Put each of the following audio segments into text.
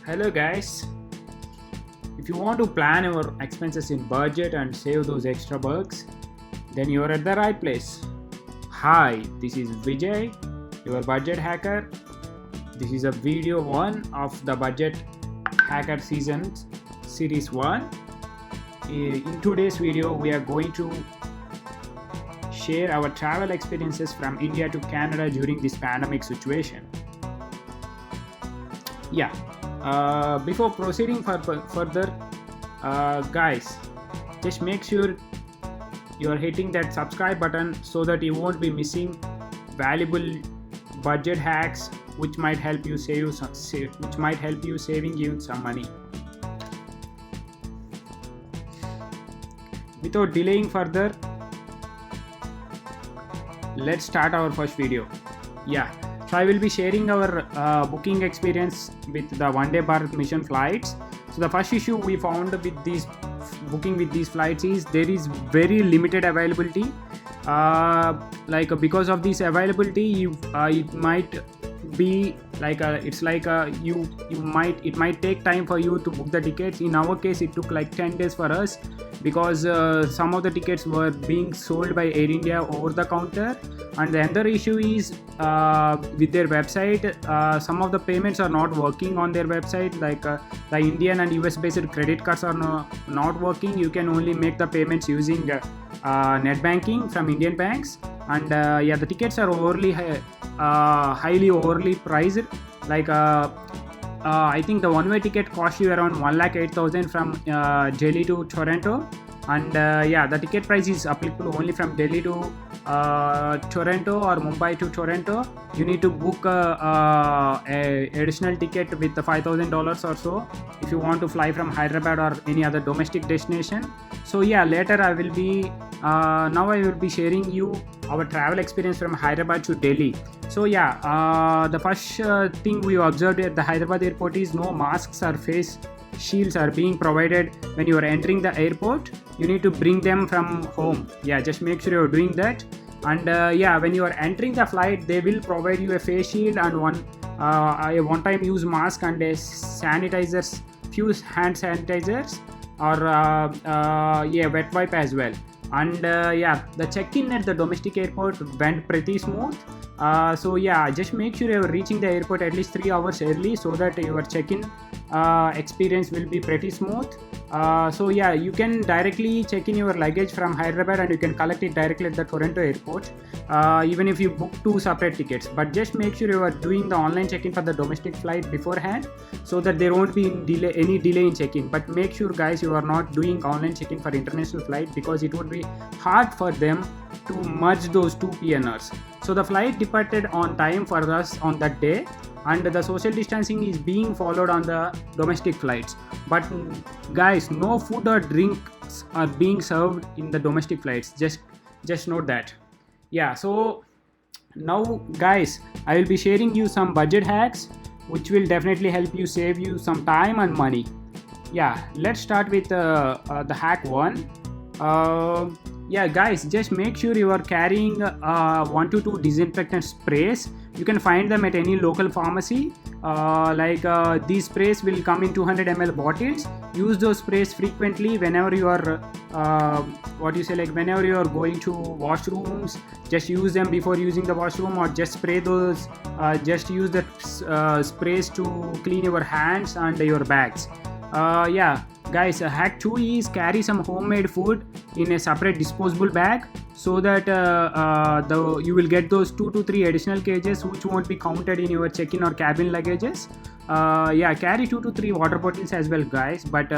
Hello guys, if you want to plan your expenses in budget and save those extra bucks, then you're at the right place. Hi, this is Vijay, your budget hacker. This is a video 1 of the budget hacker season series 1. In today's video, we are going to share our travel experiences from India to Canada during this pandemic situation. Before proceeding further, guys, just make sure you are hitting that subscribe button so that you won't be missing valuable budget hacks which might help you saving you some money. Without delaying further, let's start our first video. So I will be sharing our booking experience with the Vande Bharat mission flights. So the first issue we found with these booking with these flights is there is very limited availability. Because of this availability, it might be it might take time for you to book the tickets. In our case, it took like 10 days for us because some of the tickets were being sold by Air India over the counter. And the other issue is with their website, some of the payments are not working on their website. The Indian and US based credit cards are not working. You can only make the payments using net banking from Indian banks. And the tickets are highly overly priced. I think the one-way ticket costs you around 1,08,000 from Delhi to Toronto. And the ticket price is applicable only from Delhi to Toronto or Mumbai to Toronto. You need to book a additional ticket with the $5,000 or so if you want to fly from Hyderabad or any other domestic destination. So later I will be sharing you our travel experience from Hyderabad to Delhi. So the first thing we observed at the Hyderabad airport is no masks or face shields are being provided when you are entering the airport. You need to bring them from home. Just make sure you're doing that. And when you are entering the flight, they will provide you a face shield and a one-time use mask and a few hand sanitizers or wet wipe as well. And the check-in at the domestic airport went pretty smooth. Just make sure you're reaching the airport at least 3 hours early so that your check-in experience will be pretty smooth. You can directly check in your luggage from Hyderabad and you can collect it directly at the Toronto airport, even if you book 2 separate tickets. But just make sure you are doing the online check-in for the domestic flight beforehand so that there won't be any delay in check-in. But make sure, guys, you are not doing online check-in for international flight because it would be hard for them to merge those 2 PNRs. So the flight departed on time for us on that day, and the social distancing is being followed on the domestic flights. But guys, no food or drinks are being served in the domestic flights. Just note that. So now, guys, I will be sharing you some budget hacks which will definitely help you save you some time and money. Let's start with the hack 1. Guys, just make sure you are carrying 1 to 2 disinfectant sprays. You can find them at any local pharmacy. These sprays will come in 200 ml bottles. Use those sprays frequently whenever you are whenever you are going to washrooms. Just use them before using the washroom, or just spray those. Just use the sprays to clean your hands and your bags. Guys, hack 2 is carry some homemade food in a separate disposable bag so that you will get those 2 to 3 additional kgs which won't be counted in your check-in or cabin luggages. Carry 2 to 3 water bottles as well, guys, but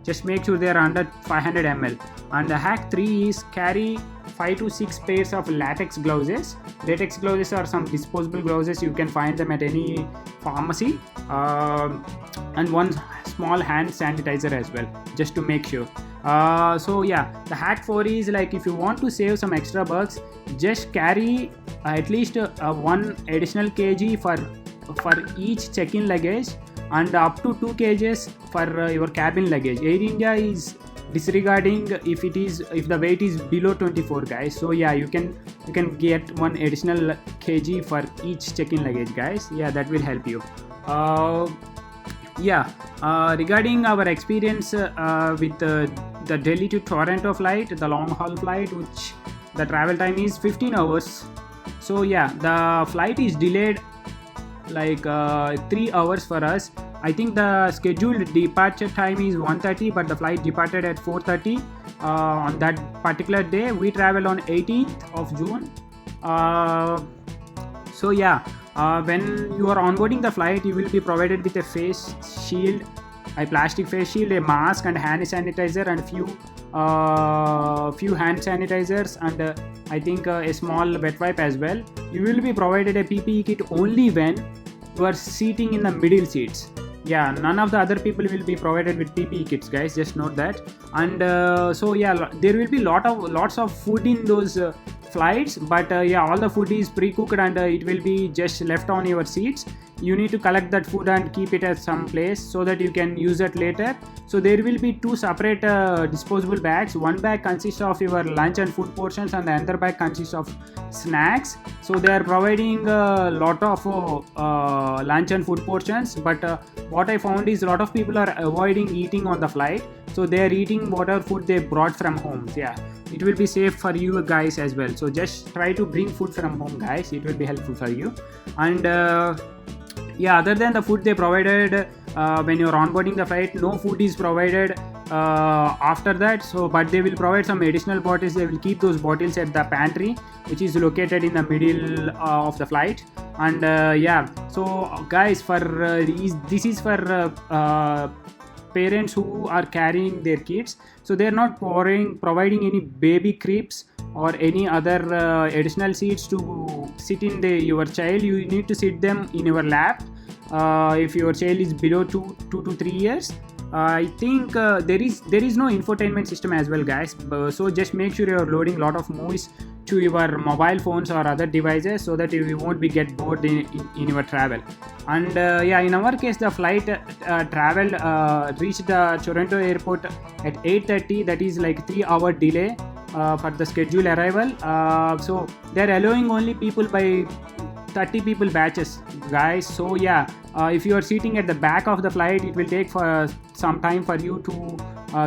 just make sure they are under 500 ml. And hack 3 is carry 5 to 6 pairs of latex gloves. Latex gloves are some disposable gloves. You can find them at any pharmacy. And 1 small hand sanitizer as well, just to make sure. The hack 4 is if you want to save some extra bucks, just carry at least 1 additional kg for each check-in luggage and up to 2 kgs for your cabin luggage. Air India is disregarding if the weight is below 24, guys. So you can get 1 additional kg for each check-in luggage, guys. That will help you. Yeah, regarding our experience with the Delhi to Toronto flight, the long haul flight, which the travel time is 15 hours. So yeah, the flight is delayed like 3 hours for us. I think the scheduled departure time is 1:30, but the flight departed at 4:30 on that particular day. We traveled on 18th of June. uh, so yeah, when you are onboarding the flight, you will be provided with a face shield, a plastic face shield, a mask, and hand sanitizer, and few hand sanitizers, and I think a small wet wipe as well. You will be provided a PPE kit only when you are sitting in the middle seats. Yeah, none of the other people will be provided with PPE kits, guys. Just note that. And so yeah, there will be lots of food in those flights, but yeah, all the food is pre-cooked, and it will be just left on your seats. You need to collect that food and keep it at some place so that you can use it later. So there will be two separate disposable bags. One bag consists of your lunch and food portions, and the other bag consists of snacks. So they are providing a lot of lunch and food portions, but what I found is a lot of people are avoiding eating on the flight, so they are eating whatever food they brought from home. Yeah, it will be safe for you guys as well. So just try to bring food from home, guys. It will be helpful for you. And yeah, other than the food they provided when you're onboarding the flight, no food is provided after that. So but they will provide some additional bottles. They will keep those bottles at the pantry, which is located in the middle of the flight. And yeah, so guys, for this is for parents who are carrying their kids, so they are not providing any baby cribs or any other additional seats to sit in your child. You need to sit them in your lap if your child is below 2 to 3 years. I think there is no infotainment system as well, guys. So just make sure you are loading a lot of movies to your mobile phones or other devices so that you won't be get bored in your travel. And yeah, in our case, the flight reached the Toronto airport at 8:30. That is like 3-hour delay for the scheduled arrival. So they're allowing only people by 30 people batches, guys. So yeah, if you are sitting at the back of the flight, it will take for some time for you to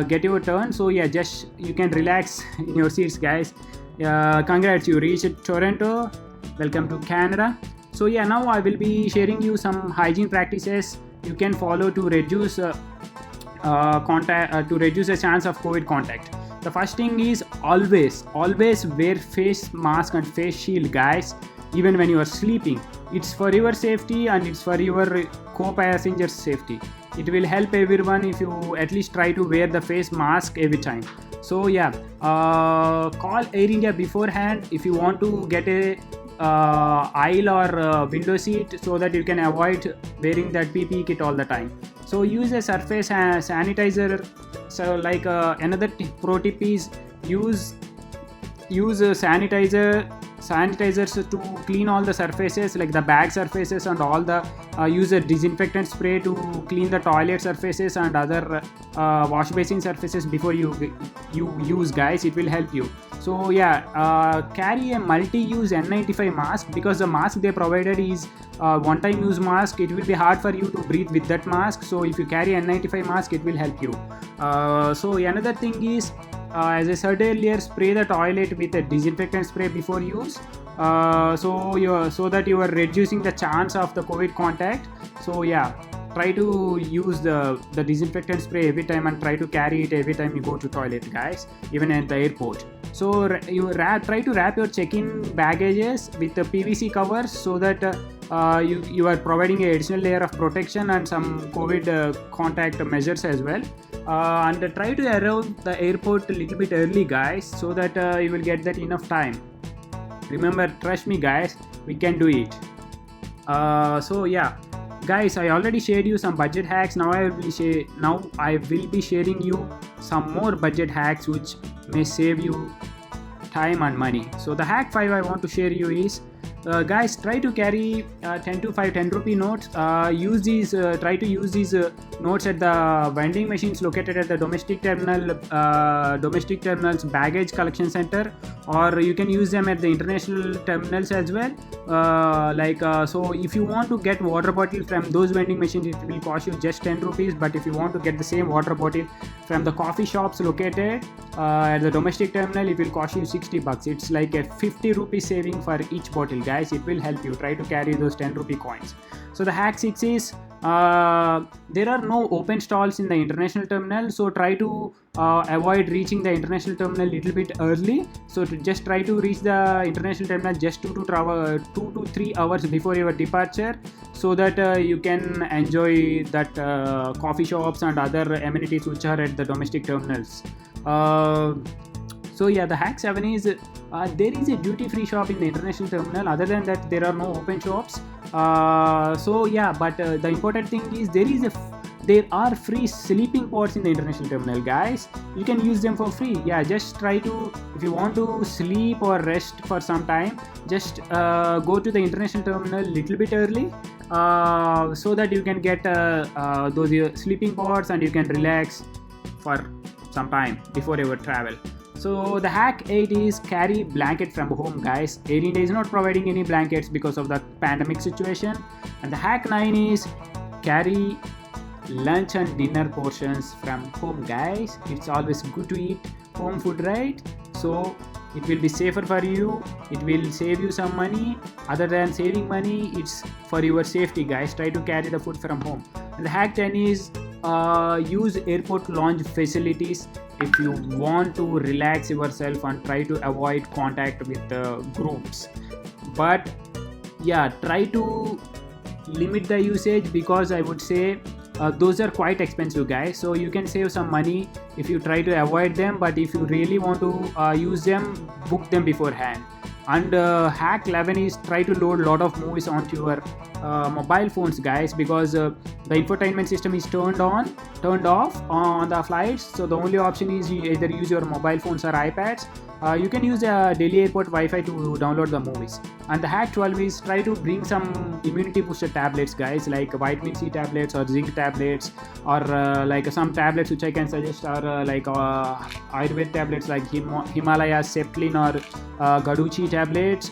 get your turn. So yeah, just you can relax in your seats, guys. Congrats, you reached Toronto. Welcome to Canada. So yeah, now I will be sharing you some hygiene practices you can follow to reduce the chance of COVID contact. The first thing is always wear face mask and face shield, guys, even when you are sleeping. It's for your safety and it's for your co-passenger's safety. It will help everyone if you at least try to wear the face mask every time. So yeah, call Air India beforehand if you want to get a aisle or window seat, so that you can avoid wearing that PPE kit all the time. So use a surface sanitizer. So like another pro tip is use sanitizers to clean all the surfaces, like the bag surfaces, and all the use a disinfectant spray to clean the toilet surfaces and other wash basin surfaces before you use, guys. It will help you. So yeah, carry a multi-use N95 mask, because the mask they provided is one-time use mask. It will be hard for you to breathe with that mask, so if you carry N95 mask, it will help you. So another thing is, as I said earlier, spray the toilet with a disinfectant spray before use, so that you are reducing the chance of the COVID contact. So yeah, try to use the disinfectant spray every time, and try to carry it every time you go to toilet, guys, even at the airport. So try to wrap your check-in baggages with the PVC covers, so that you are providing an additional layer of protection and some COVID contact measures as well. And try to arrive the airport a little bit early, guys, so that you will get that enough time. Remember, trust me, guys, we can do it. So yeah, guys, I already shared you some budget hacks. Now I will be sharing you some more budget hacks which may save you time and money. So the hack 5 I want to share you is Guys, try to carry 10 to 5 10 rupee notes. Use these Try to use these notes at the vending machines located at the domestic terminals baggage collection center, or you can use them at the international terminals as well. So if you want to get water bottle from those vending machines, it will cost you just 10 rupees, but if you want to get the same water bottle from the coffee shops located at the domestic terminal, it will cost you 60 bucks. It's like a 50 rupee saving for each bottle, guys. It will help you. Try to carry those 10 rupee coins. So the hack 6 is there are no open stalls in the international terminal, so try to avoid reaching the international terminal a little bit early. So to just try to reach the international terminal just 2 to 3 hours before your departure, so that you can enjoy that coffee shops and other amenities which are at the domestic terminals. So yeah, the hack 7 is there is a duty free shop in the international terminal. Other than that, there are no open shops. But the important thing is there are free sleeping pods in the international terminal, guys. You can use them for free. Yeah, just try to, if you want to sleep or rest for some time, just go to the international terminal a little bit early, so that you can get those sleeping pods and you can relax for some time before your travel. So the hack 8 is carry blanket from home, guys. Air India is not providing any blankets because of the pandemic situation. And the hack 9 is carry lunch and dinner portions from home, guys. It's always good to eat home food, right? So it will be safer for you. It will save you some money. Other than saving money, it's for your safety, guys. Try to carry the food from home. And the hack 10 is use airport lounge facilities if you want to relax yourself and try to avoid contact with groups. But yeah, try to limit the usage, because I would say those are quite expensive, guys. So you can save some money if you try to avoid them, but if you really want to use them, book them beforehand. And hack 11 is try to load a lot of movies onto your mobile phones, guys, because the infotainment system is turned off on the flights. So the only option is you either use your mobile phones or iPads. You can use Delhi airport Wi-Fi to download the movies. And the hack 12 is try to bring some immunity booster tablets, guys, like vitamin C tablets or zinc tablets, or like some tablets which I can suggest are Ayurved tablets like Himalaya Septlin or Gaduchi tablets,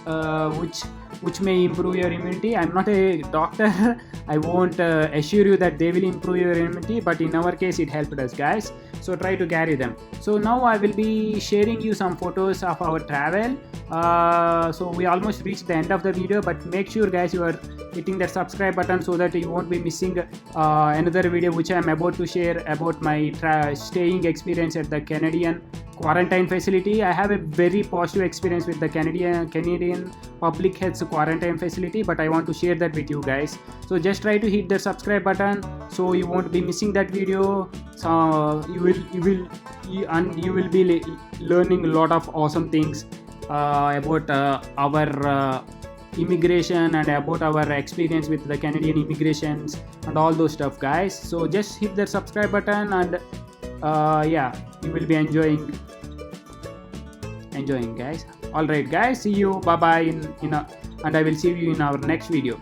which may improve your immunity. I'm not a doctor. I won't assure you that they will improve your immunity, but in our case it helped us, guys. So try to carry them. So now I will be sharing you some photos of our travel. So we almost reached the end of the video, but make sure, guys, you are hitting that subscribe button so that you won't be missing another video which I am about to share about my staying experience at the Canadian quarantine facility. I have a very positive experience with the Canadian public health quarantine facility, but I want to share that with you guys. So just try to hit the subscribe button so you won't be missing that video. So you will be learning a lot of awesome things about our immigration and about our experience with the Canadian immigrations and all those stuff, guys. So just hit the subscribe button, and you will be enjoying, guys. All right, guys, see you, bye bye, and I will see you in our next video.